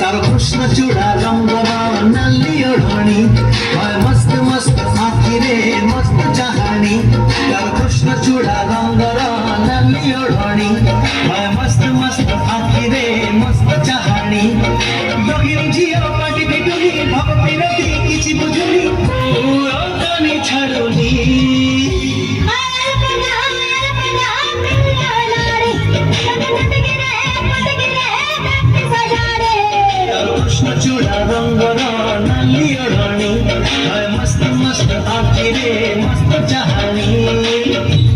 तारो कृष्ण चूड़ा रंगना नल्ली ओढ़नी मस्त मस्त आँखी रे मस्त चाहनी तारो कृष्ण चूड़ा रंगना नल्ली ओढ़नी मस्त मस्त आँखी रे मस्त चाहनी दगिरी झियो पाटी पिटुनी भव पिरती किछि बुझुनी औदानी छाड़ुनी कृष्ण चूड़ा रंगना नल्ली ओढ़नी मस्त मस्त आँखी रे मस्त चाहनी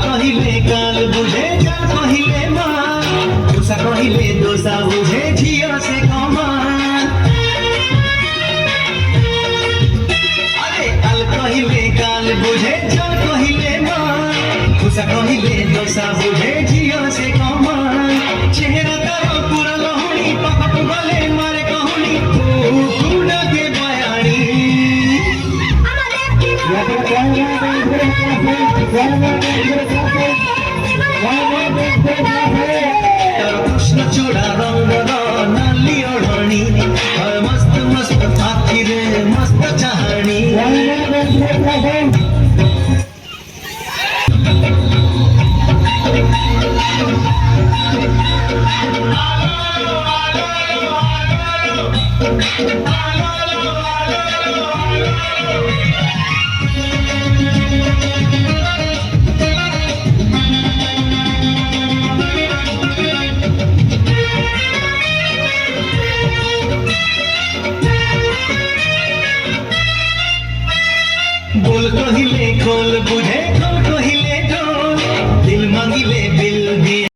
कहिले काल बुझे जा कहिले मान दोसा कहिले दोसा बुझे झियो से कमान अरे काल कहिले काल बुझे जा कहिले मान दोसा कहिले दोसा बुझे झियो से कमान चेहरा तारो पूरा लहुनी पकड़ गले मारे कहूनी कुड़ा के बयानी कृष्ण चूड़ा रंगना नल्ली ओढ़नी मस्त मस्त आँखी रे मस्त चाहनी